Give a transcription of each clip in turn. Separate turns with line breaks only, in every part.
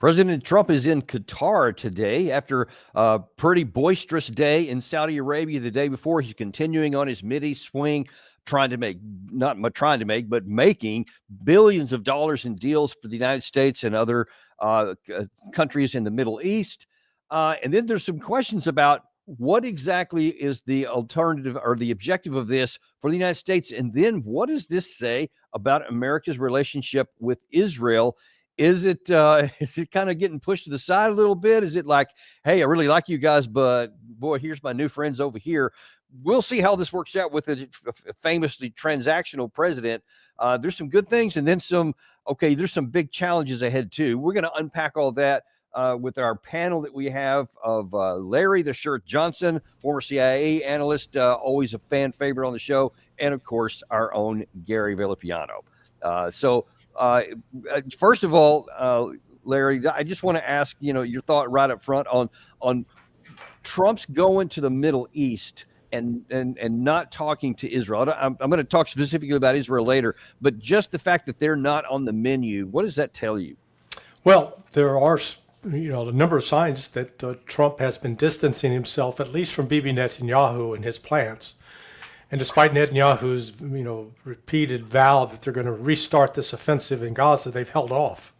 President Trump is in Qatar today after a pretty boisterous day in Saudi Arabia the day before. He's continuing on his Mideast swing, trying to make, not trying to make, but making billions of dollars in deals for the United States and other countries in the Middle East. And then there's some questions about what exactly is the alternative or the objective of this for the United States? And then what does this say about America's relationship with Israel? Is it kind of getting pushed to the side a little bit? Is it like, hey, I really like you guys, but boy, here's my new friends over here. We'll see how this works out with a famously transactional president. There's some good things and then some, okay, there's some big challenges ahead too. We're going to unpack all that with our panel that we have of Larry the Shirt Johnson, former CIA analyst, always a fan favorite on the show, and of course, our own Gary Villapiano. So first of all, Larry, I just want to ask, your thought right up front on Trump's going to the Middle East and not talking to Israel. I'm going to talk specifically about Israel later, but just the fact that they're not on the menu, what does that tell you?
Well, there are, a number of signs that Trump has been distancing himself, at least from Bibi Netanyahu and his plans. And despite Netanyahu's, repeated vow that they're going to restart this offensive in Gaza, they've held off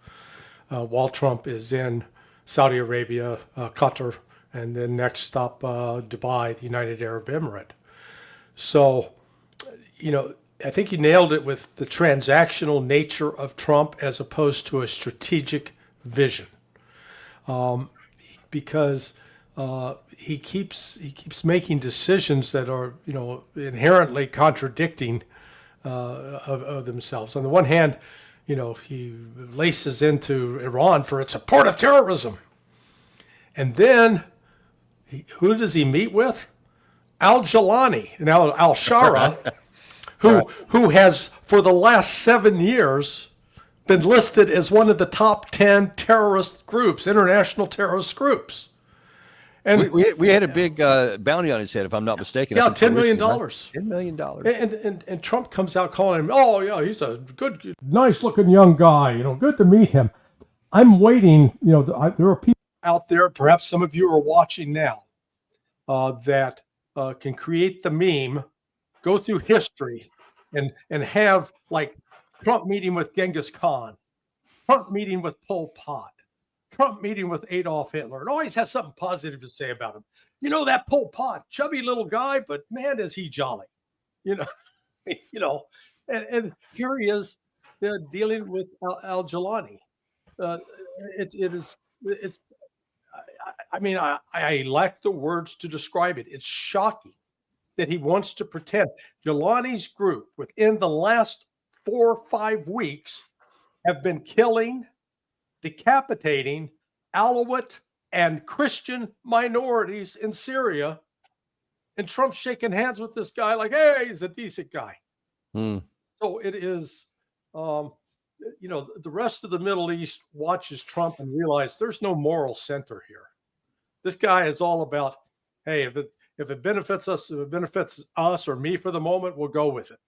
while Trump is in Saudi Arabia, Qatar, and then next stop, Dubai, the United Arab Emirate. So, I think you nailed it with the transactional nature of Trump as opposed to a strategic vision, because he keeps making decisions that are, inherently contradicting of themselves. On the one hand, he laces into Iran for its support of terrorism. And then, who does he meet with? Al-Golani, now Al-Shara, who has, for the last 7 years, been listed as one of the top 10 terrorist groups, international terrorist groups. And
we had a big bounty on his head, if I'm not mistaken.
Yeah, $10 million.
$10 million.
And Trump comes out calling him, oh, yeah, he's a good, nice-looking young guy, good to meet him. I'm waiting, there are people out there, perhaps some of you are watching now, that can create the meme, go through history, and have, like, Trump meeting with Genghis Khan, Trump meeting with Pol Pot, Trump meeting with Adolf Hitler. It always has something positive to say about him. That Pol Pot, chubby little guy, but man, is he jolly. And here he is dealing with Al-Golani. I lack the words to describe it. It's shocking that he wants to pretend. Golani's group, within the last 4 or 5 weeks, have been killing, decapitating Alawite and Christian minorities in Syria. And Trump's shaking hands with this guy like, hey, he's a decent guy. So it is, the rest of the Middle East watches Trump and realize there's no moral center here. This guy is all about, hey, if it benefits us, or me for the moment, we'll go with it.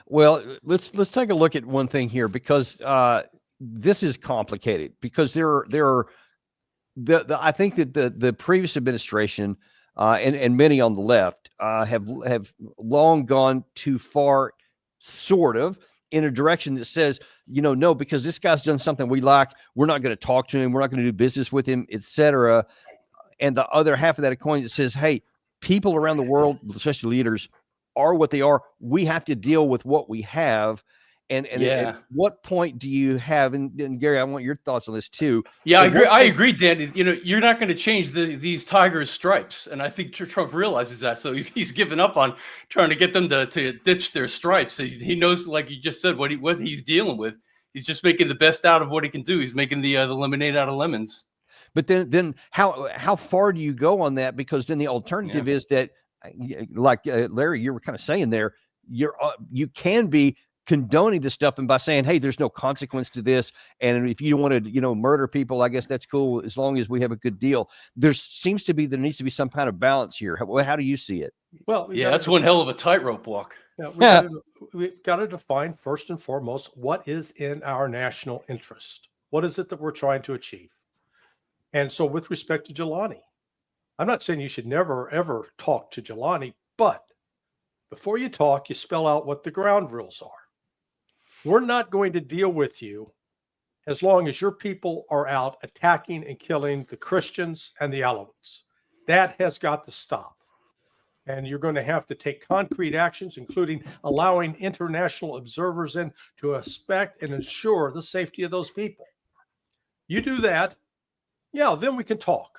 Well, let's take a look at one thing here, because this is complicated, because I think that the previous administration and many on the left have long gone too far, sort of, in a direction that says, no, because this guy's done something we like, we're not going to talk to him, we're not going to do business with him, etc. And the other half of that coin that says, hey, people around the world, especially leaders, are what they are. We have to deal with what we have. And at what point do you have, and Gary, I want your thoughts on this too.
Yeah, I agree, Dan. You're not going to change these Tigers' stripes. And I think Trump realizes that. So he's given up on trying to get them to ditch their stripes. He knows, like you just said, what he's dealing with. He's just making the best out of what he can do. He's making the lemonade out of lemons.
But then how far do you go on that? Because then the alternative is that, like Larry, you were kind of saying there, you can be condoning this stuff, and by saying, hey, there's no consequence to this, and if you want to murder people, I guess that's cool as long as we have a good deal. There needs to be some kind of balance here. How do you see it?
Well,
that's one hell of a tightrope walk.
We've got to define first and foremost what is in our national interest. What is it that we're trying to achieve? And so with respect to Jelani, I'm not saying you should never, ever talk to Jelani, but before you talk, you spell out what the ground rules are. We're not going to deal with you as long as your people are out attacking and killing the Christians and the Alawites. That has got to stop. And you're going to have to take concrete actions, including allowing international observers in to inspect and ensure the safety of those people. You do that, yeah, then we can talk.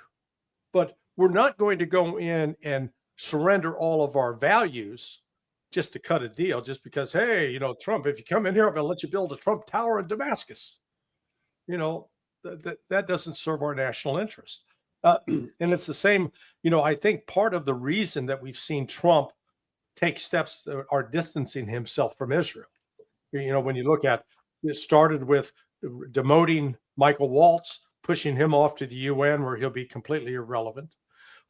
But we're not going to go in and surrender all of our values just to cut a deal, just because, hey, you know, Trump, if you come in here, I'm going to let you build a Trump Tower in Damascus. You know, that doesn't serve our national interest. And it's the same, you know, I think part of the reason that we've seen Trump take steps that are distancing himself from Israel, you know, when you look at it, started with demoting Michael Waltz, pushing him off to the UN where he'll be completely irrelevant,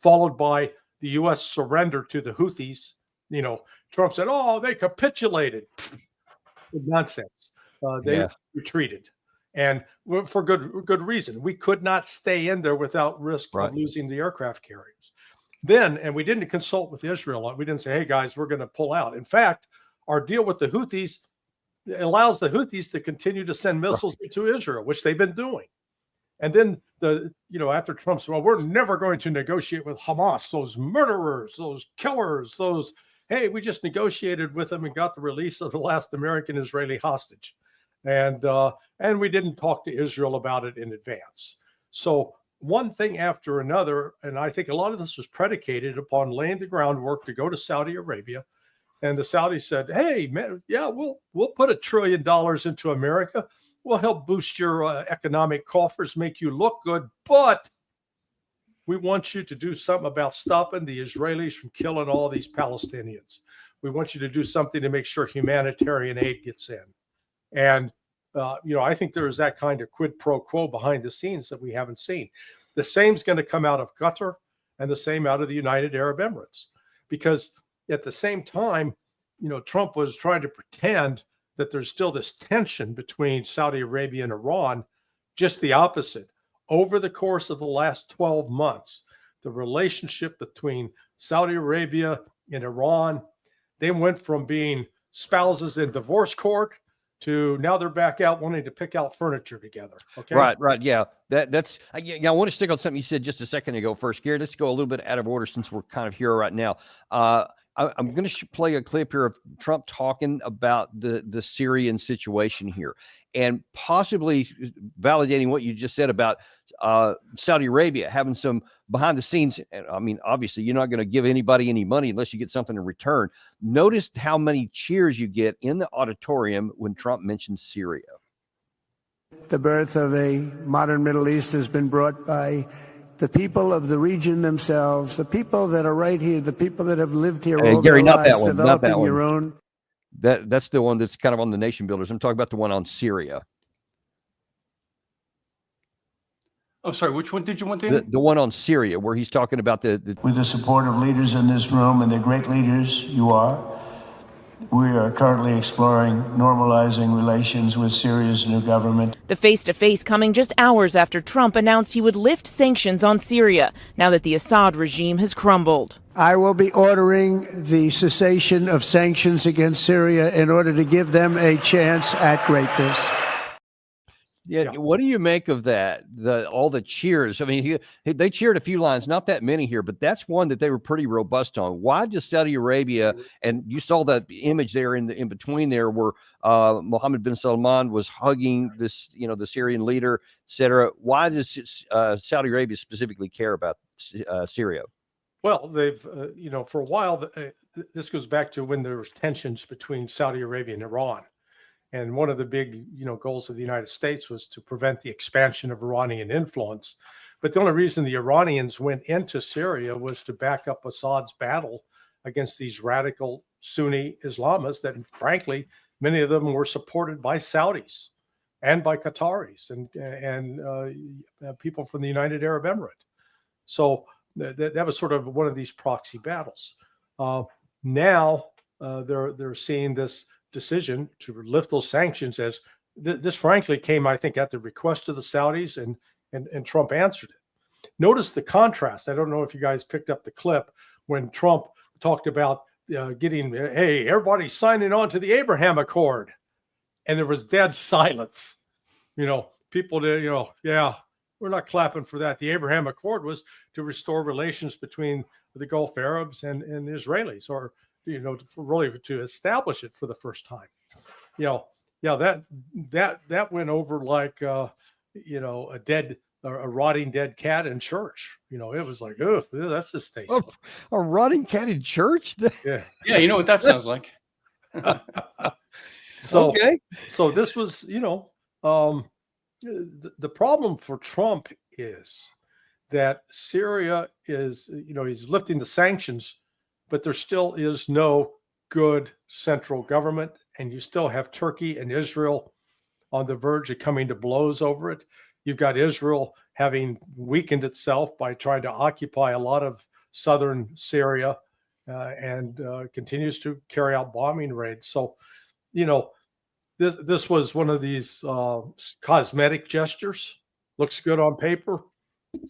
followed by the U.S. surrender to the Houthis. You know, Trump said, oh, they capitulated. Nonsense. They retreated. And for good reason. We could not stay in there without risk of losing the aircraft carriers. Then, and we didn't consult with Israel. We didn't say, hey, guys, we're going to pull out. In fact, our deal with the Houthis allows the Houthis to continue to send missiles to Israel, which they've been doing. And then, after Trump said, well, we're never going to negotiate with Hamas, those murderers, those killers, hey, we just negotiated with them and got the release of the last American Israeli hostage. And we didn't talk to Israel about it in advance. So one thing after another, and I think a lot of this was predicated upon laying the groundwork to go to Saudi Arabia. And the Saudis said, hey, man, yeah, we'll put $1 trillion into America. We'll help boost your economic coffers, make you look good. But we want you to do something about stopping the Israelis from killing all these Palestinians. We want you to do something to make sure humanitarian aid gets in. And, I think there is that kind of quid pro quo behind the scenes that we haven't seen. The same's going to come out of Qatar and the same out of the United Arab Emirates. Because at the same time, Trump was trying to pretend that there's still this tension between Saudi Arabia and Iran. Just the opposite. Over the course of the last 12 months, the relationship between Saudi Arabia and Iran, they went from being spouses in divorce court to now they're back out wanting to pick out furniture together. Okay.
Right. Yeah. That's, I want to stick on something you said just a second ago first, Gary. Let's go a little bit out of order since we're kind of here right now. I'm going to play a clip here of Trump talking about the Syrian situation here and possibly validating what you just said about Saudi Arabia having some behind the scenes. I mean, obviously, you're not going to give anybody any money unless you get something in return. Notice how many cheers you get in the auditorium when Trump mentions Syria.
The birth of a modern Middle East has been brought by the people of the region themselves, the people that are right here, the people that have lived here all
Gary,
their
not
lives,
that one,
developing
not that
your
one.
own.
That's the one that's kind of on the nation builders. I'm talking about the one on Syria.
Oh, sorry. Which one did you want to?
The one on Syria, where he's talking about the
with the support of leaders in this room, and they're great leaders you are. We are currently exploring normalizing relations with Syria's new government.
The face-to-face coming just hours after Trump announced he would lift sanctions on Syria, now that the Assad regime has crumbled.
I will be ordering the cessation of sanctions against Syria in order to give them a chance at greatness.
Yeah. What do you make of that? All the cheers. I mean, they cheered a few lines, not that many here, but that's one that they were pretty robust on. Why does Saudi Arabia, and you saw that image there in between there where Mohammed bin Salman was hugging this, the Syrian leader, et cetera. Why does Saudi Arabia specifically care about Syria?
Well, they've, for a while, this goes back to when there was tensions between Saudi Arabia and Iran. And one of the big, goals of the United States was to prevent the expansion of Iranian influence. But the only reason the Iranians went into Syria was to back up Assad's battle against these radical Sunni Islamists that, frankly, many of them were supported by Saudis and by Qataris and people from the United Arab Emirates. So that was sort of one of these proxy battles. Now they're seeing this decision to lift those sanctions as this frankly came, I think, at the request of the Saudis, and Trump answered it. Notice the contrast. I don't know if you guys picked up the clip when Trump talked about getting, hey, everybody's signing on to the Abraham Accord. And there was dead silence. People did, yeah, we're not clapping for that. The Abraham Accord was to restore relations between the Gulf Arabs and Israelis, or, really to establish it for the first time. That went over like, a rotting dead cat in church. It was like, oh, that's distasteful.
A rotting cat in church?
Yeah.
Yeah, you know what that sounds like.
So,
okay.
So this was, the problem for Trump is that Syria is, he's lifting the sanctions, but there still is no good central government. And you still have Turkey and Israel on the verge of coming to blows over it. You've got Israel having weakened itself by trying to occupy a lot of southern Syria and continues to carry out bombing raids. So, this was one of these cosmetic gestures. Looks good on paper,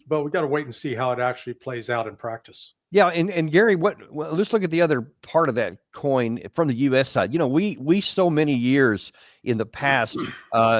but we got to wait and see how it actually plays out in practice.
Yeah, and Gary, let's look at the other part of that coin from the U.S. side. We so many years in the past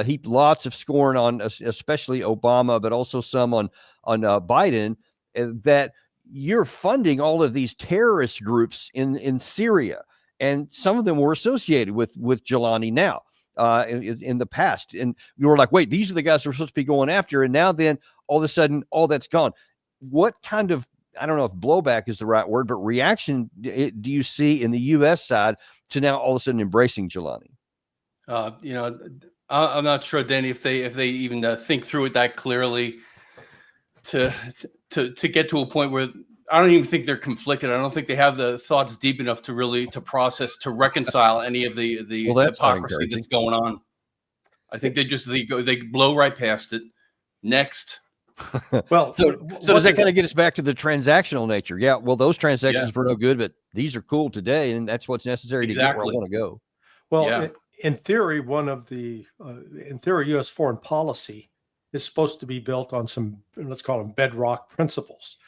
heaped lots of scorn on, especially Obama, but also some on Biden, that you're funding all of these terrorist groups in Syria, and some of them were associated with Golani now. In the past, and you were like, wait, these are the guys we're supposed to be going after, and now then all of a sudden all that's gone. What kind of, I don't know if blowback is the right word, but reaction do you see in the U.S. side to now all of a sudden embracing Golani?
I'm not sure, Danny, if they even think through it that clearly to get to a point where I don't even think they're conflicted. I don't think they have the thoughts deep enough to process, to reconcile any of the hypocrisy that's going on. I think they blow right past it. Next.
Well, so does that kind of get us back to the transactional nature? Yeah. Well, those transactions were no good, but these are cool today, and that's what's necessary to get where I want to go.
Well, in theory, U.S. foreign policy is supposed to be built on some, let's call them bedrock principles.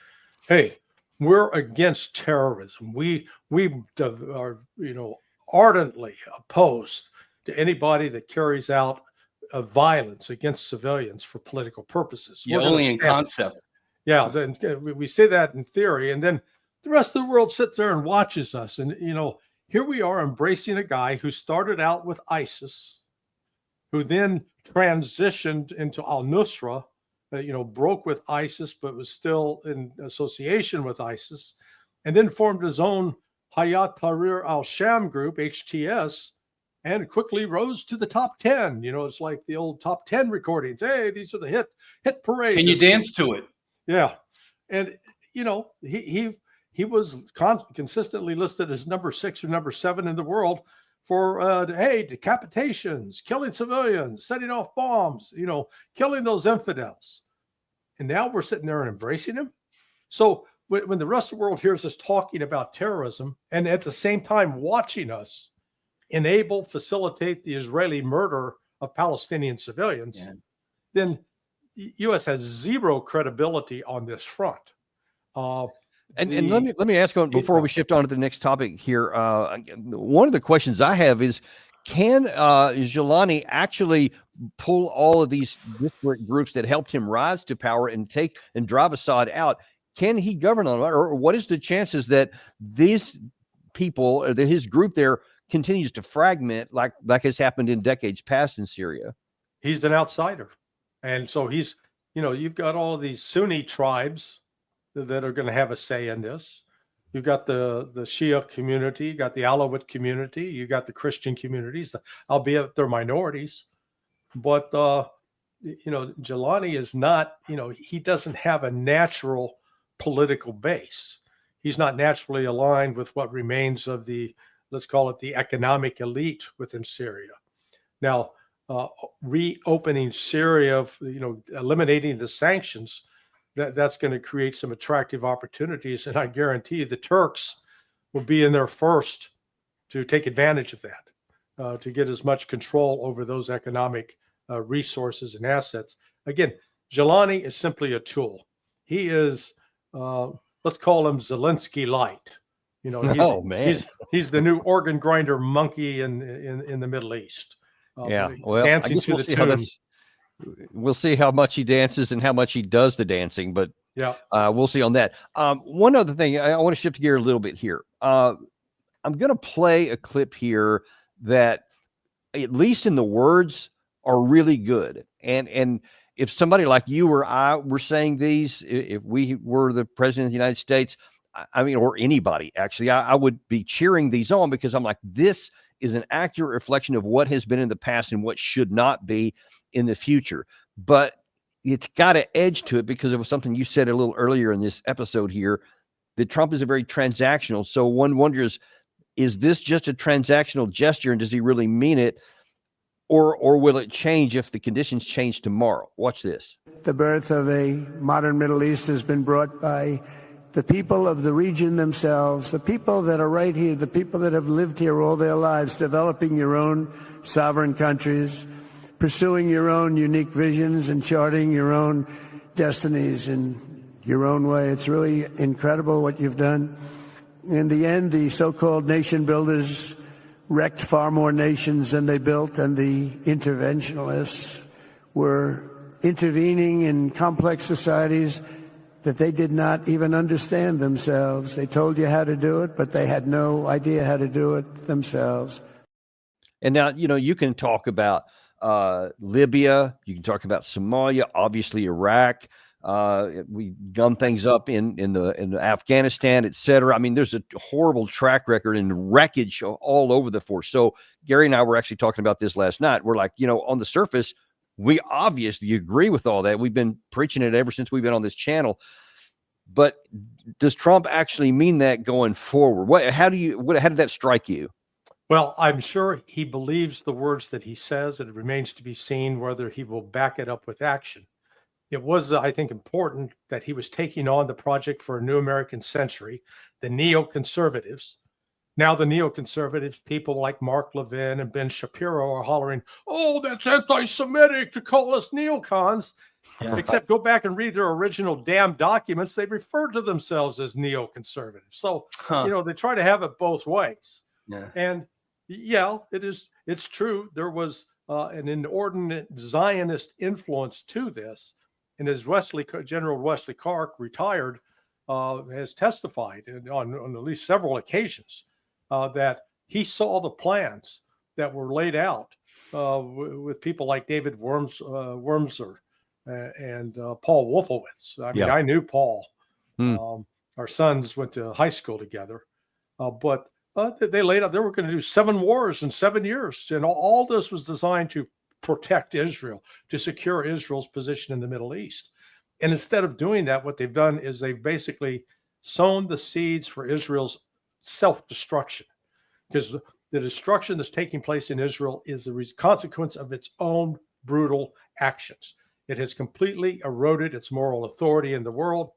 Hey, we're against terrorism. We are, ardently opposed to anybody that carries out violence against civilians for political purposes.
Yeah, only in concept.
Yeah, then we say that in theory, and then the rest of the world sits there and watches us. And here we are embracing a guy who started out with ISIS, who then transitioned into al-Nusra. Broke with ISIS, but was still in association with ISIS, and then formed his own Hayat Tahrir al-Sham group, HTS, and quickly rose to the top 10. It's like the old top 10 recordings. Hey, these are the hit parade.
Can you dance to it?
Yeah. And, he was consistently listed as number 6 or number 7 in the world for, decapitations, killing civilians, setting off bombs, killing those infidels. And now we're sitting there and embracing him. So when the rest of the world hears us talking about terrorism and at the same time watching us facilitate the Israeli murder of Palestinian civilians, then the U.S. has zero credibility on this front.
And let me ask one before we shift on to the next topic here. One of the questions I have is, can Golani actually pull all of these disparate groups that helped him rise to power and drive Assad out? Can he govern on it, or what is the chances that these people, or that his group there, continues to fragment like has happened in decades past in Syria?
He's an outsider, and so he's, you've got all these Sunni tribes that are going to have a say in this. You've got the Shia community, you got the Alawite community, you got the Christian communities, albeit they're minorities. But, Golani is not, he doesn't have a natural political base. He's not naturally aligned with what remains of the, let's call it the economic elite within Syria. Now, reopening Syria, eliminating the sanctions, that's going to create some attractive opportunities. And I guarantee the Turks will be in there first to take advantage of that. to get as much control over those economic resources and assets. Again, Jelani is simply a tool. He is, let's call him Zelensky light. You know,
Oh, man.
he's the new organ grinder monkey in the Middle East.
Yeah, well, I
dancing
guess
to
we'll
the
see how
tune.
we'll see how much he dances and how much he does the dancing, but
Yeah.
we'll see on that. One other thing, I want to shift gear a little bit here. I'm going to play a clip here that, at least in the words, are really good. And if somebody like you or I were saying these, if we were the president of the United States, I mean, or anybody actually, I would be cheering these on, because I'm like, this is an accurate reflection of what has been in the past and what should not be in the future. But it's got an edge to it, because it was something you said a little earlier in this episode here, that Trump is a very transactional. So one wonders, is this just a transactional gesture, and does he really mean it? Or will it change if the conditions change tomorrow? Watch this.
The birth of a modern Middle East has been brought by the people of the region themselves, the people that are right here, the people that have lived here all their lives, developing your own sovereign countries, pursuing your own unique visions and charting your own destinies in your own way. It's really incredible what you've done. In the end, the so-called nation builders wrecked far more nations than they built, and the interventionists were intervening in complex societies that they did not even understand themselves. They told you how to do it, but they had no idea how to do it themselves.
And now, you can talk about Libya, you can talk about Somalia, obviously Iraq. We gum things up in Afghanistan, et cetera. I mean, there's a horrible track record and wreckage all over the force. So Gary and I were actually talking about this last night. We're like, on the surface, we obviously agree with all that. We've been preaching it ever since we've been on this channel. But does Trump actually mean that going forward? How did that strike you?
Well, I'm sure he believes the words that he says, and it remains to be seen whether he will back it up with action. It was, I think, important that he was taking on the Project for a New American Century, the neoconservatives. Now the neoconservatives, people like Mark Levin and Ben Shapiro, are hollering, "Oh, that's anti-Semitic to call us neocons." Yeah. Except go back and read their original damn documents. They refer to themselves as neoconservatives. So, they try to have it both ways.
Yeah.
And yeah, it's true. There was an inordinate Zionist influence to this. And as General Wesley Clark, retired, has testified on at least several occasions that he saw the plans that were laid out with people like David Wormser and Paul Wolfowitz. I mean, I knew Paul. Our sons went to high school together, but they laid out, they were going to do 7 wars in 7 years. And all this was designed to protect Israel, to secure Israel's position in the Middle East. And instead of doing that, what they've done is they've basically sown the seeds for Israel's self-destruction, because the destruction that's taking place in Israel is the consequence of its own brutal actions. It has completely eroded its moral authority in the world.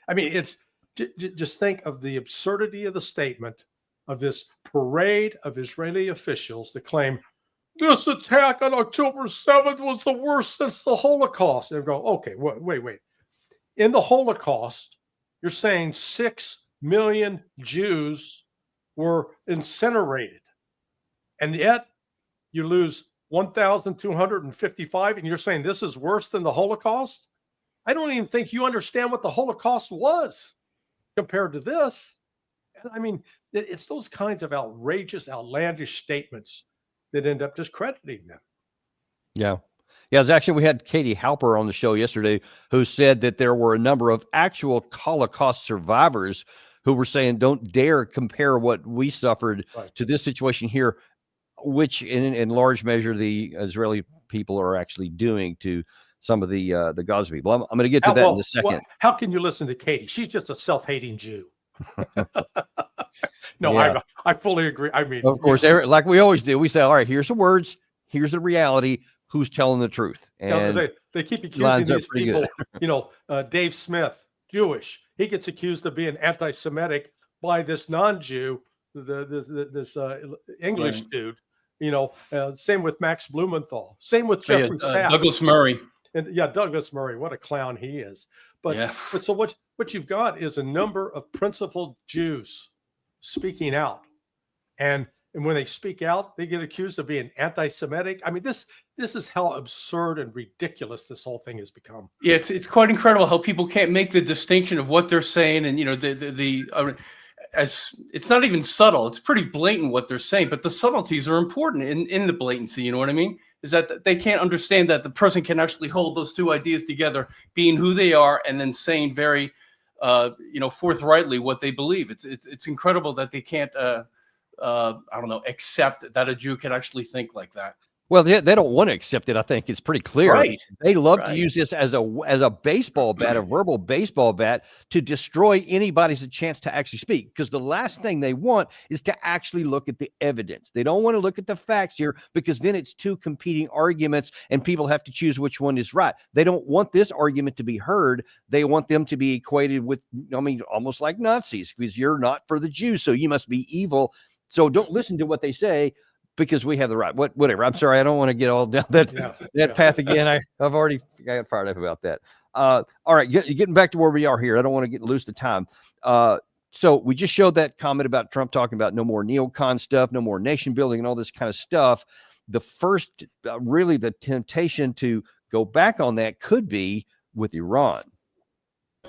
I mean, it's just think of the absurdity of the statement of this parade of Israeli officials that claim this attack on October 7th was the worst since the Holocaust. And go, okay, wait. In the Holocaust, you're saying 6 million Jews were incinerated. And yet you lose 1,255, and you're saying this is worse than the Holocaust? I don't even think you understand what the Holocaust was compared to this. And I mean, it's those kinds of outrageous, outlandish statements that end up discrediting them. Yeah.
Yeah, it was actually, we had Katie Halper on the show yesterday who said that there were a number of actual Holocaust survivors who were saying, don't dare compare what we suffered to this situation here, which in large measure the Israeli people are actually doing to some of the Gaza people. I'm going to get to that in a second.
How can you listen to Katie? She's just a self-hating Jew. No,
yeah.
I fully agree. I mean,
of course, like we always do, we say, all right, here's the words, here's the reality, who's telling the truth. And
they keep accusing these people, Dave Smith, Jewish. He gets accused of being anti-Semitic by this non-Jew, this English dude, Same with Max Blumenthal. Same with
Oh, yeah,
Jeffrey Sachs.
Douglas Murray.
And Douglas Murray, what a clown he is. But so what you've got is a number of principled Jews speaking out. And when they speak out, they get accused of being anti-Semitic. I mean, this is how absurd and ridiculous this whole thing has become.
Yeah, it's quite incredible how people can't make the distinction of what they're saying, and as it's not even subtle. It's pretty blatant what they're saying, but the subtleties are important in the blatancy. You know what I mean? Is that they can't understand that the person can actually hold those two ideas together, being who they are, and then saying very, forthrightly what they believe. It's incredible that they can't, accept that a Jew can actually think like that.
Well, they don't want to accept it. I think it's pretty clear.
Right.
They love to use this as a baseball bat, a verbal baseball bat, to destroy anybody's chance to actually speak. Because the last thing they want is to actually look at the evidence. They don't want to look at the facts here, because then it's two competing arguments and people have to choose which one is right. They don't want this argument to be heard. They want them to be equated with, almost like Nazis, because you're not for the Jews, so you must be evil. So don't listen to what they say, because we have the right. Whatever. I'm sorry. I don't want to get all down that path again. I've already got fired up about that. All right. Getting back to where we are here. I don't want to lose the time. So we just showed that comment about Trump talking about no more neocon stuff, no more nation building and all this kind of stuff. The first, really the temptation to go back on that could be with Iran.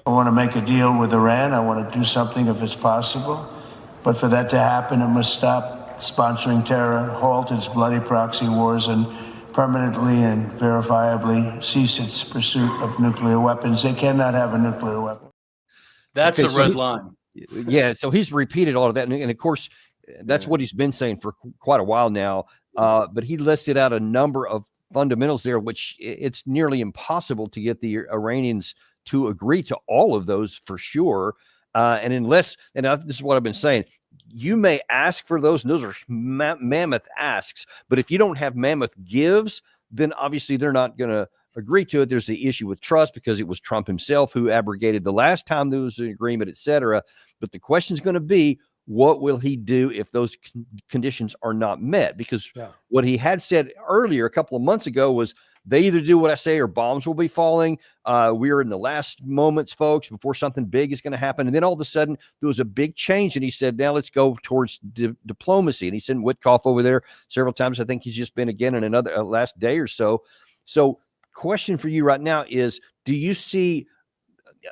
I want to make a deal with Iran. I want to do something if it's possible. But for that to happen, it must stop sponsoring terror, halt its bloody proxy wars, and permanently and verifiably cease its pursuit of nuclear weapons. They cannot have a nuclear weapon.
That's a red line.
Yeah, so he's repeated all of that. And of course, that's what he's been saying for quite a while now. But he listed out a number of fundamentals there, which it's nearly impossible to get the Iranians to agree to all of those for sure. This is what I've been saying, you may ask for those, and those are mammoth asks, but if you don't have mammoth gives, then obviously they're not going to agree to it. There's the issue with trust, because it was Trump himself who abrogated the last time there was an agreement, et cetera. But the question is going to be, what will he do if those conditions are not met? Because what he had said earlier, a couple of months ago, was they either do what I say or bombs will be falling. We're in the last moments, folks, before something big is going to happen. And then all of a sudden there was a big change, and he said, now let's go towards diplomacy. And he sent Witkoff over there several times. I think he's just been again in another last day or so. So question for you right now is, do you see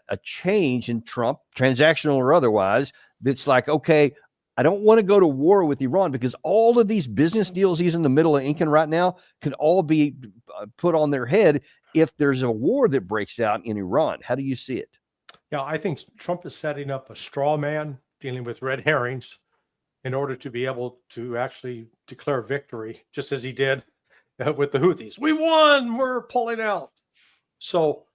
a change in Trump, transactional or otherwise, that's like, okay, I don't want to go to war with Iran, because all of these business deals he's in the middle of inking right now can all be put on their head if there's a war that breaks out in Iran. How do you see it?
Yeah, I think Trump is setting up a straw man dealing with red herrings in order to be able to actually declare victory, just as he did with the Houthis. We won, we're pulling out. So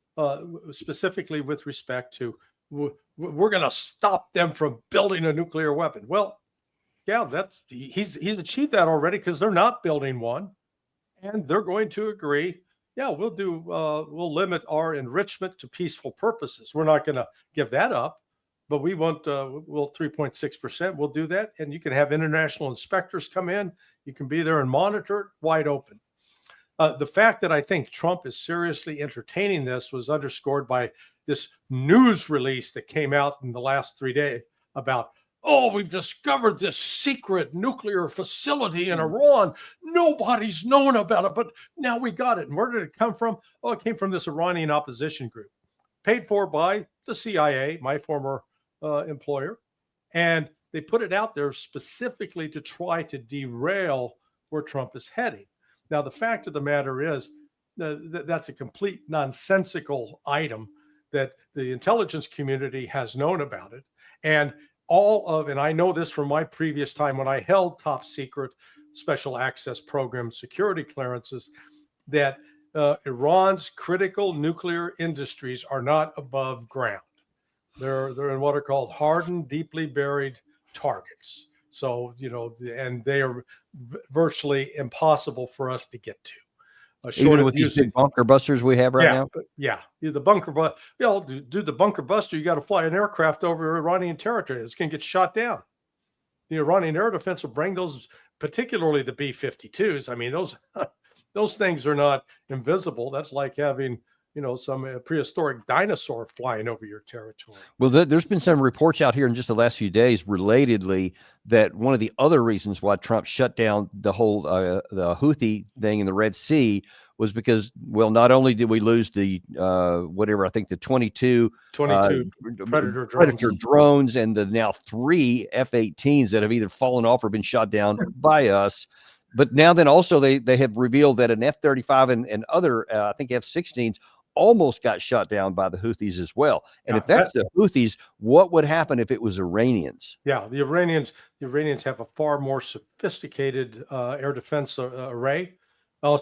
specifically with respect to, we're going to stop them from building a nuclear weapon. Well, yeah, he's achieved that already, because they're not building one, and they're going to agree. Yeah, we'll limit our enrichment to peaceful purposes. We're not going to give that up, but we want 3.6%. We'll do that, and you can have international inspectors come in. You can be there and monitor it wide open. The fact that I think Trump is seriously entertaining this was underscored by this news release that came out in the last 3 days about, we've discovered this secret nuclear facility in Iran. Nobody's known about it, but now we got it. And where did it come from? Oh, it came from this Iranian opposition group, paid for by the CIA, my former employer. And they put it out there specifically to try to derail where Trump is heading. Now, the fact of the matter is that's a complete nonsensical item that the intelligence community has known about it. And and I know this from my previous time when I held top secret special access program security clearances, that Iran's critical nuclear industries are not above ground. They're in what are called hardened, deeply buried targets. So, and they are virtually impossible for us to get to.
Even with these big bunker busters we have right now?
Yeah. The bunker, do the bunker buster, you got to fly an aircraft over Iranian territory. It's going to get shot down. the Iranian air defense will bring those, particularly the B-52s. I mean, those those things are not invisible. That's like having, some prehistoric dinosaur flying over your territory.
Well, there's been some reports out here in just the last few days, relatedly, that one of the other reasons why Trump shut down the whole the Houthi thing in the Red Sea was because, well, not only did we lose the I think the 22 Predator drones and the now 3 F-18s that have either fallen off or been shot down by us, but now then also they have revealed that an F-35 and other I think F-16s almost got shot down by the Houthis as well. And if that's the Houthis, what would happen if it was Iranians?
Yeah, the Iranians have a far more sophisticated air defense array,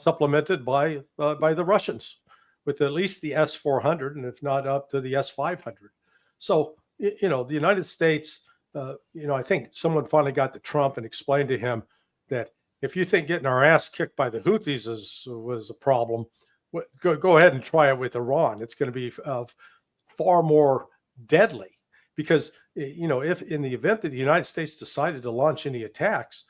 supplemented by the Russians with at least the S-400, and if not up to the S-500. So, the United States, I think someone finally got to Trump and explained to him that if you think getting our ass kicked by the Houthis was a problem, go ahead and try it with Iran. It's going to be far more deadly because, if in the event that the United States decided to launch any attacks,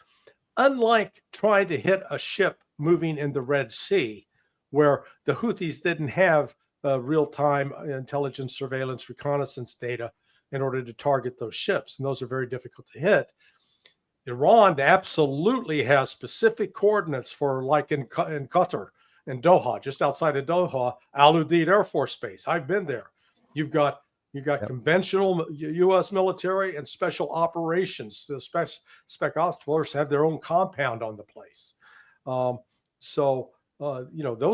unlike trying to hit a ship moving in the Red Sea, where the Houthis didn't have real-time intelligence, surveillance, reconnaissance data in order to target those ships, and those are very difficult to hit. Iran absolutely has specific coordinates for, like in Qatar, in Doha, just outside of Doha, Al-Udeid Air Force Base. I've been there. You've got conventional U.S. military and special operations. The spec ops force have their own compound on the place. Those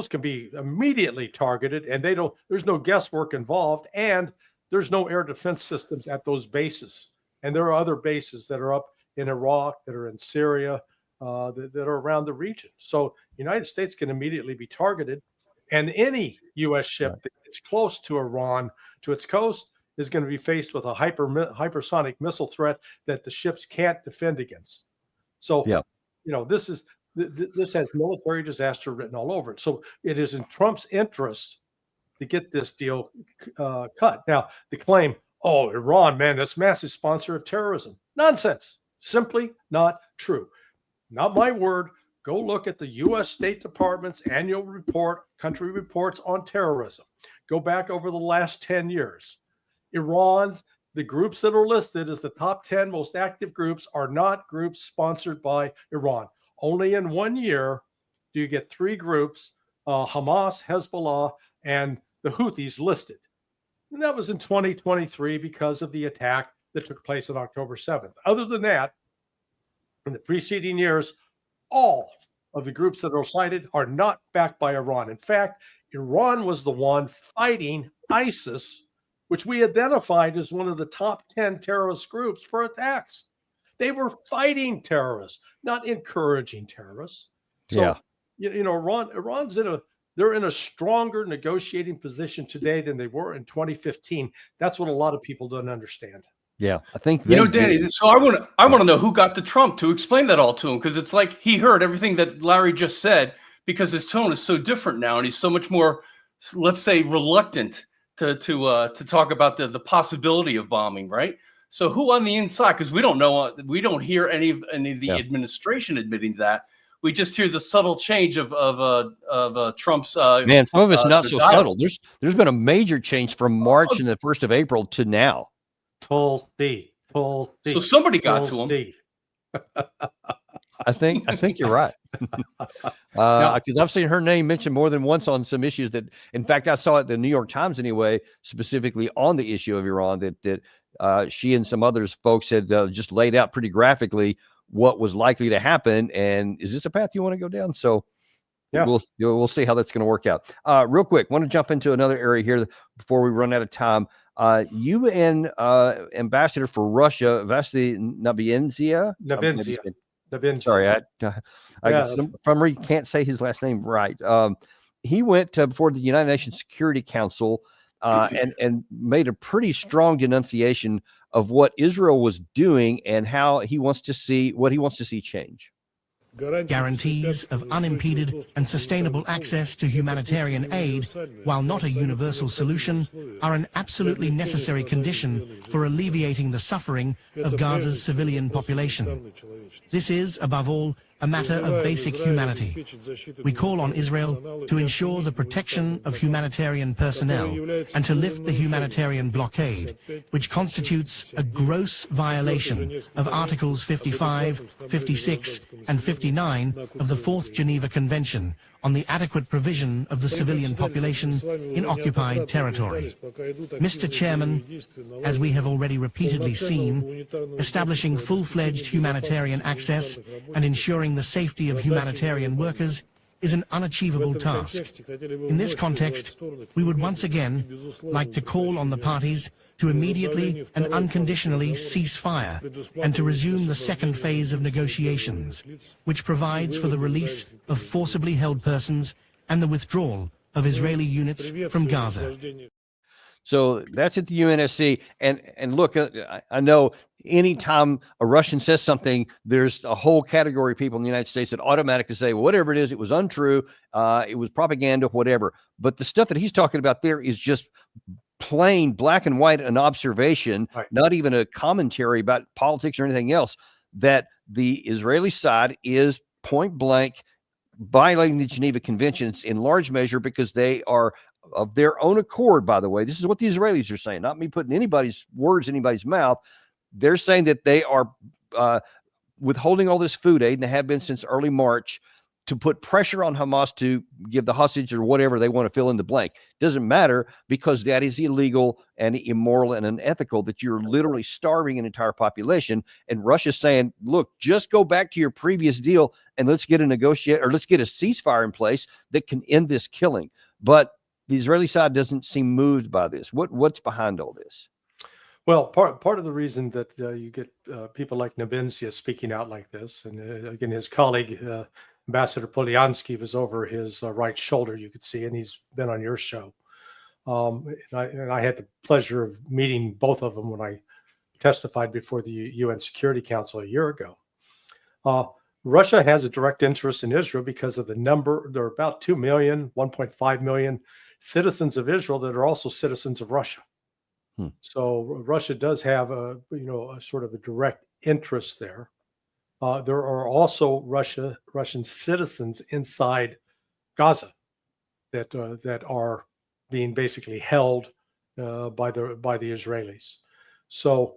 can be immediately targeted, and there's no guesswork involved, and there's no air defense systems at those bases. And there are other bases that are up in Iraq, that are in Syria, that are around the region. So the United States can immediately be targeted, and any U.S. ship that gets close to Iran, to its coast, is going to be faced with a hypersonic missile threat that the ships can't defend against. So, this has military disaster written all over it. So it is in Trump's interest to get this deal cut. Now, the claim, Iran, man, that's massive sponsor of terrorism. Nonsense. Simply not true. Not my word. Go look at the U.S. State Department's annual report, country reports on terrorism. Go back over the last 10 years. Iran, the groups that are listed as the top 10 most active groups are not groups sponsored by Iran. Only in 1 year do you get 3 groups, Hamas, Hezbollah, and the Houthis listed. And that was in 2023 because of the attack that took place on October 7th. Other than that, in the preceding years, all of the groups that are cited are not backed by Iran. In fact, Iran was the one fighting ISIS, which we identified as one of the top 10 terrorist groups for attacks. They were fighting terrorists, not encouraging terrorists. So, Iran's they're in a stronger negotiating position today than they were in 2015. That's what a lot of people don't understand.
Yeah, I think
Danny. So I want to know who got to Trump to explain that all to him, because it's like he heard everything that Larry just said, because his tone is so different now, and he's so much more, let's say, reluctant to talk about the possibility of bombing, right? So who on the inside? Because we don't know, we don't hear any of the administration admitting that. We just hear the subtle change of Trump's.
Man, some of it's not so subtle. There's been a major change from March and the 1st of April to now.
Full D.
So somebody got to him.
I think you're right. Because I've seen her name mentioned more than once on some issues that, in fact, I saw it in the New York Times anyway, specifically on the issue of Iran, that she and some others folks had just laid out pretty graphically what was likely to happen. And is this a path you want to go down? So we'll see how that's going to work out. Real quick, want to jump into another area here before we run out of time. You and Ambassador for Russia, Vasily Nebenzia. Sorry, I can't say his last name right. He went before the United Nations Security Council and made a pretty strong denunciation of what Israel was doing and how he wants to see change.
Guarantees of unimpeded and sustainable access to humanitarian aid, while not a universal solution, are an absolutely necessary condition for alleviating the suffering of Gaza's civilian population. This is, above all, a matter of basic humanity. We call on Israel to ensure the protection of humanitarian personnel and to lift the humanitarian blockade, which constitutes a gross violation of Articles 55, 56, and 59 of the Fourth Geneva Convention on the adequate provision of the civilian population in occupied territory. Mr. Chairman, as we have already repeatedly seen, establishing full-fledged humanitarian access and ensuring the safety of humanitarian workers is an unachievable task. In this context, we would once again like to call on the parties to immediately and unconditionally cease fire and to resume the second phase of negotiations, which provides for the release of forcibly held persons and the withdrawal of Israeli units from Gaza.
So that's at the UNSC. And look, I know anytime a Russian says something, there's a whole category of people in the United States that automatically say, well, whatever it is, it was untrue, it was propaganda, whatever. But the stuff that he's talking about there is just plain black and white, an observation, right, not even a commentary about politics or anything else, that the Israeli side is point blank violating the Geneva Conventions in large measure because they are of their own accord, by the way. This is what the Israelis are saying, not me putting anybody's words in anybody's mouth. They're saying that they are withholding all this food aid, and they have been since early March, to put pressure on Hamas to give the hostage or whatever they want to fill in the blank. Doesn't matter, because that is illegal and immoral and unethical, that you're literally starving an entire population. And Russia's saying, look, just go back to your previous deal and let's get a ceasefire in place that can end this killing. But the Israeli side doesn't seem moved by this. What's behind all this?
Well, part of the reason that you get people like Nebenzia speaking out like this, and again, his colleague, Ambassador Polyansky, was over his right shoulder, you could see, and he's been on your show. And I had the pleasure of meeting both of them when I testified before the UN Security Council a year ago. Russia has a direct interest in Israel because of the number. There are about 2 million, 1.5 million citizens of Israel that are also citizens of Russia. So Russia does have a sort of a direct interest there. There are also Russian citizens inside Gaza that are being basically held by the Israelis. So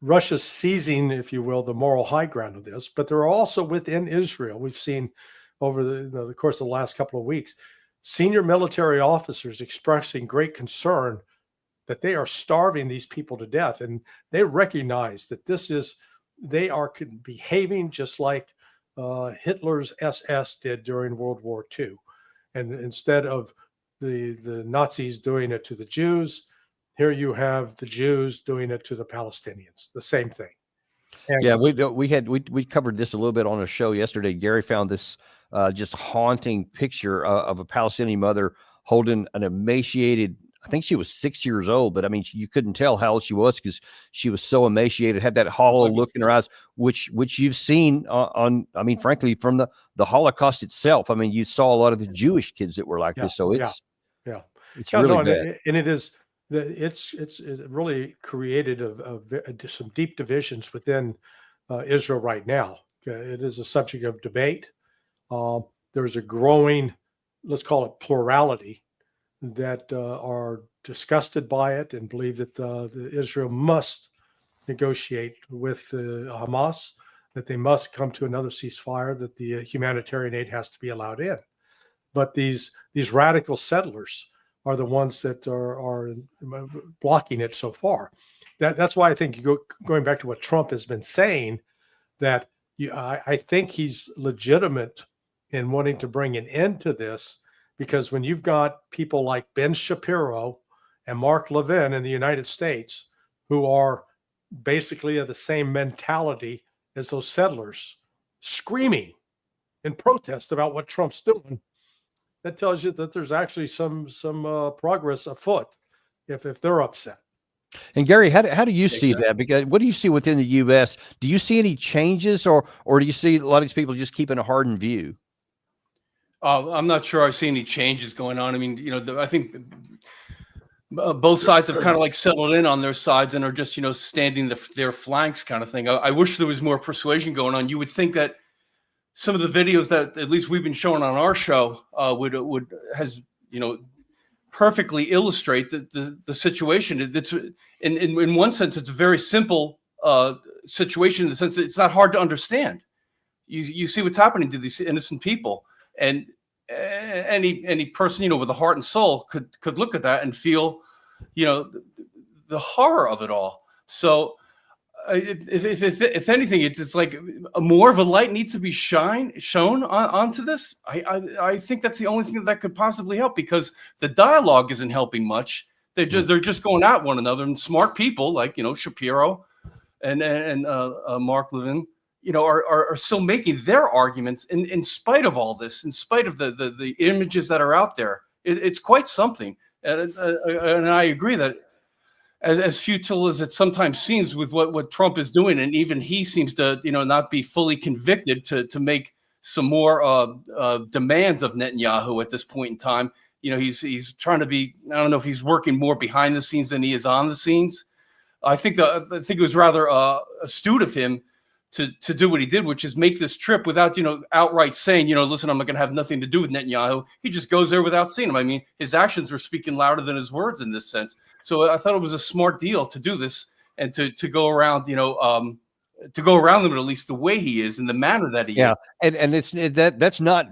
Russia's seizing, if you will, the moral high ground of this. But there are also within Israel, we've seen over the course of the last couple of weeks, senior military officers expressing great concern that they are starving these people to death, and they recognize that they are behaving just like Hitler's SS did during World War II. And instead of the Nazis doing it to the Jews, here you have the Jews doing it to the Palestinians, the same thing. And
yeah, we covered this a little bit on a show yesterday. Gary found this just haunting picture of a Palestinian mother holding an emaciated, I think she was 6 years old, but I mean, you couldn't tell how old she was because she was so emaciated, had that hollow look in her eyes, which you've seen I mean, frankly, from the Holocaust itself. I mean, you saw a lot of the Jewish kids that were like this. So it's really bad.
And it's really created some deep divisions within Israel right now. It is a subject of debate. There's a growing, let's call it, plurality that are disgusted by it and believe that Israel must negotiate with Hamas, that they must come to another ceasefire, that the humanitarian aid has to be allowed in. But these radical settlers are the ones that are blocking it so far. That's why I think going back to what Trump has been saying, that I think he's legitimate in wanting to bring an end to this. Because when you've got people like Ben Shapiro and Mark Levin in the United States, who are basically of the same mentality as those settlers, screaming in protest about what Trump's doing, that tells you that there's actually some progress afoot if they're upset.
And Gary, how do you see
Exactly.
that? Because what do you see within the U.S.? Do you see any changes, or do you see a lot of these people just keeping a hardened view?
I'm not sure I see any changes going on. I mean, I think both sides have kind of like settled in on their sides and are just, standing their flanks kind of thing. I wish there was more persuasion going on. You would think that some of the videos that at least we've been showing on our show has perfectly illustrate the situation. It's in one sense, it's a very simple situation in the sense that it's not hard to understand. You see what's happening to these innocent people, and any person with a heart and soul could look at that and feel the horror of it all. So if anything, it's like more of a light needs to be shown onto this. I think that's the only thing that could possibly help, because the dialogue isn't helping much. They're just going at one another, and smart people like Shapiro and Mark Levin are still making their arguments in spite of all this, in spite of the images that are out there. It's quite something, and I agree that as futile as it sometimes seems with what Trump is doing, and even he seems to not be fully convicted to make some more demands of Netanyahu at this point in time. He's trying to be, I don't know if he's working more behind the scenes than he is on the scenes. I think it was rather astute of him to do what he did, which is make this trip without outright saying, listen, I'm not going to have nothing to do with Netanyahu. He just goes there without seeing him. I mean, his actions were speaking louder than his words in this sense. So I thought it was a smart deal to do this, and to go around, to go around them at least the way he is, in the manner that he is.
And that's not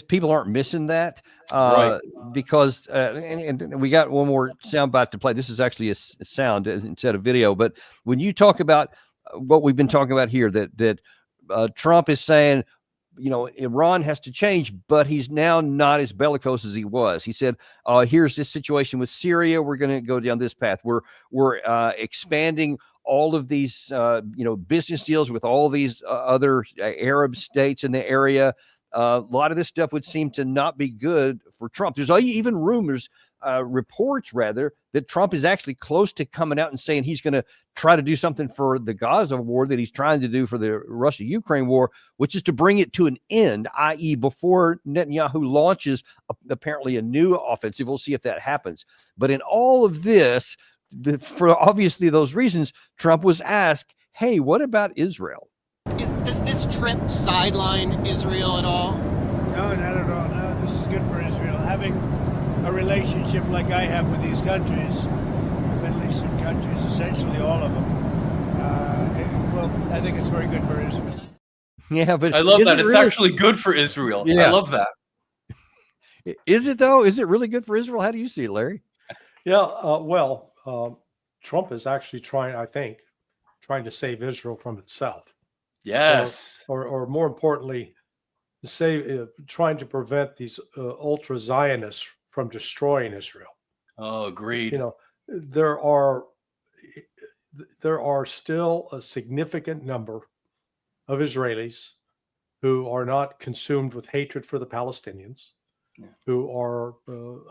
people aren't missing that,
Right.
because and we got one more soundbite to play. This is actually a sound instead of video, but when you talk about what we've been talking about here, that Trump is saying, Iran has to change, but he's now not as bellicose as he was. He said, here's this situation with Syria. We're going to go down this path. We're expanding all of these, business deals with all these other Arab states in the area. A lot of this stuff would seem to not be good for Trump. There's even reports that Trump is actually close to coming out and saying he's going to try to do something for the Gaza war that he's trying to do for the Russia-Ukraine war, which is to bring it to an end, i.e. before Netanyahu launches apparently a new offensive. We'll see if that happens. But in all of this, for obviously those reasons, Trump was asked, hey, what about Israel?
Does this trip sideline Israel at all?
No, not at all. No, this is good for Israel. Having a relationship like I have with these countries, Middle Eastern countries, essentially all of them, I think it's very good for Israel.
Yeah, but
I love that. It's
really
actually good for Israel.
Yeah.
I love that.
Is it though? Is it really good for Israel? How do you see it, Larry?
Yeah, Trump is actually trying to save Israel from itself.
Yes.
Or more importantly, trying to prevent these ultra Zionists from destroying Israel.
Oh, agreed.
There are still a significant number of Israelis who are not consumed with hatred for the Palestinians, who are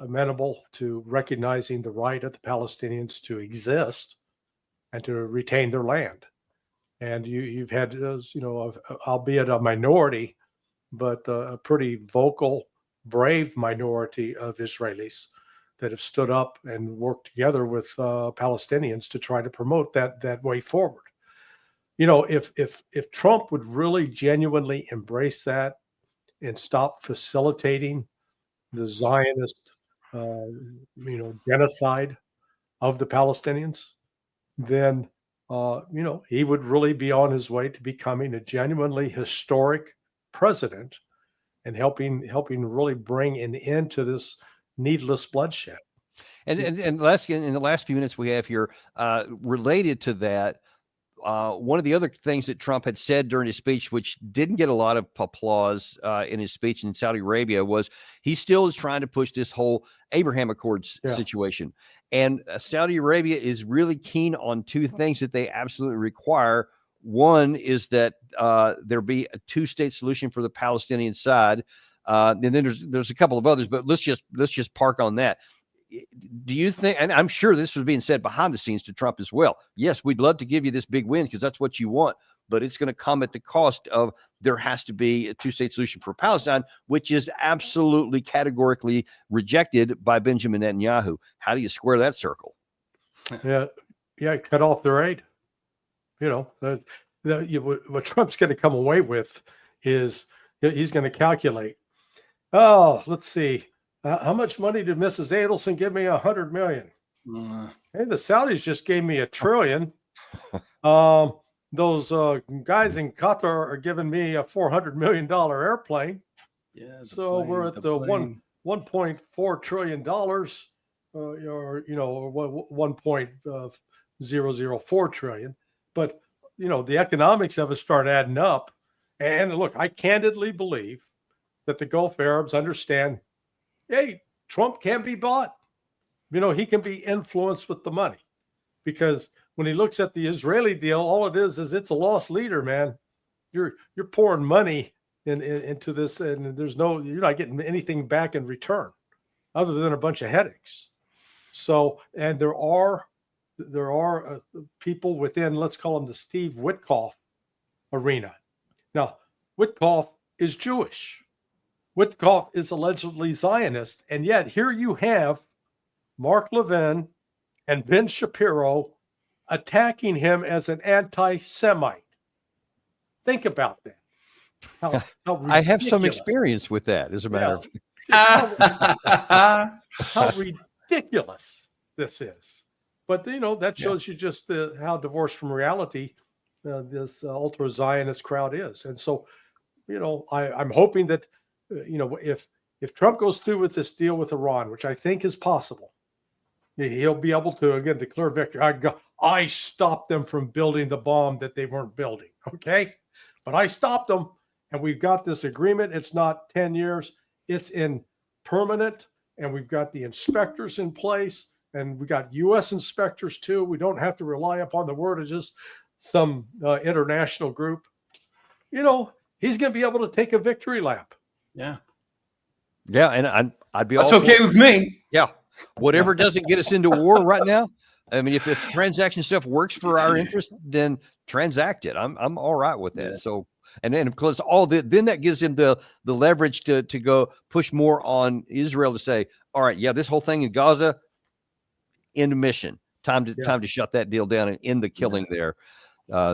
amenable to recognizing the right of the Palestinians to exist and to retain their land. And you've had, albeit a minority, but a pretty vocal, brave minority of Israelis that have stood up and worked together with Palestinians to try to promote that way forward. If Trump would really genuinely embrace that and stop facilitating the Zionist, genocide of the Palestinians, then he would really be on his way to becoming a genuinely historic president and helping really bring an end to this needless bloodshed.
And in the last few minutes we have here, related to that, one of the other things that Trump had said during his speech, which didn't get a lot of applause in his speech in Saudi Arabia, was he still is trying to push this whole Abraham Accords situation. And Saudi Arabia is really keen on two things that they absolutely require. One is that there be a two-state solution for the Palestinian side. And then there's a couple of others, but let's just park on that. do you think, and I'm sure this was being said behind the scenes to Trump as well, yes, we'd love to give you this big win because that's what you want, but it's going to come at the cost of there has to be a two-state solution for Palestine, which is absolutely categorically rejected by Benjamin Netanyahu. How do you square that circle?
Yeah, cut off their aid. What Trump's going to come away with is he's going to calculate. Oh, let's see. How much money did Mrs. Adelson give me? $100 million. Hey, the Saudis just gave me $1 trillion. Those guys in Qatar are giving me a $400 million airplane. Yeah. So we're at the $1.4 trillion, or $1.004 trillion. But the economics of it start adding up. And look, I candidly believe that the Gulf Arabs understand, hey, Trump can't be bought. He can be influenced with the money, because when he looks at the Israeli deal, all it is it's a lost leader, man. You're pouring money into this, and you're not getting anything back in return other than a bunch of headaches. So, and there are people within, let's call them the Steve Witkoff arena. Now, Witkoff is Jewish. Witkoff is allegedly Zionist, and yet here you have Mark Levin and Ben Shapiro attacking him as an anti-Semite. Think about that. How
I have some experience with that, as a matter of
fact. How ridiculous this is. But, that shows you just how divorced from reality this ultra-Zionist crowd is. And so, I'm hoping that, if Trump goes through with this deal with Iran, which I think is possible, he'll be able to, again, declare victory. I stopped them from building the bomb that they weren't building, okay? But I stopped them, and we've got this agreement. It's not 10 years. It's in permanent, and we've got the inspectors in place, and we got U.S. inspectors too. We don't have to rely upon the word of just some international group. He's going to be able to take a victory lap.
Yeah.
Yeah, and I'd be
That's okay with me.
Yeah. Whatever doesn't get us into war right now. I mean, if transaction stuff works for our interest, then transact it. I'm all right with that. Yeah. So, and then of course, then that gives him the leverage to go push more on Israel to say, all right, yeah, this whole thing in Gaza, end of mission. Time to shut that deal down and end the killing there.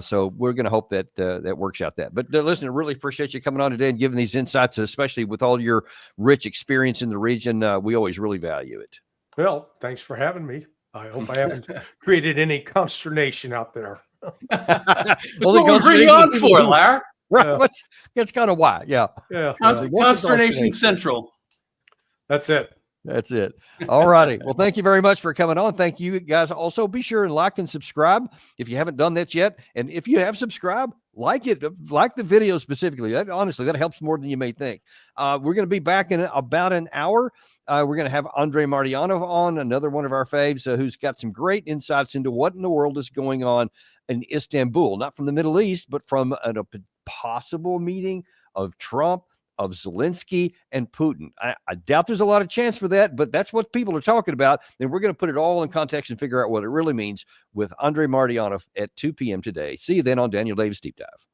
So we're going to hope that that works out. But listen, I really appreciate you coming on today and giving these insights, especially with all your rich experience in the region. We always really value it.
Well, thanks for having me. I hope I haven't created any consternation out there.
What we bring you on for, Larry?
Right. That's kind of why. Yeah.
Consternation Central.
That's it.
That's it. All righty. Well, thank you very much for coming on. Thank you guys. Also, be sure and like and subscribe if you haven't done that yet. And if you have subscribed, like it, like the video specifically. Honestly, that helps more than you may think. We're going to be back in about an hour. We're going to have Andrei Martyanov on, another one of our faves, who's got some great insights into what in the world is going on in Istanbul, not from the Middle East, but from a possible meeting of Trump, of Zelensky and Putin. I doubt there's a lot of chance for that, but that's what people are talking about. And we're going to put it all in context and figure out what it really means with Andrei Martyanov at 2 p.m. today. See you then on Daniel Davis Deep Dive.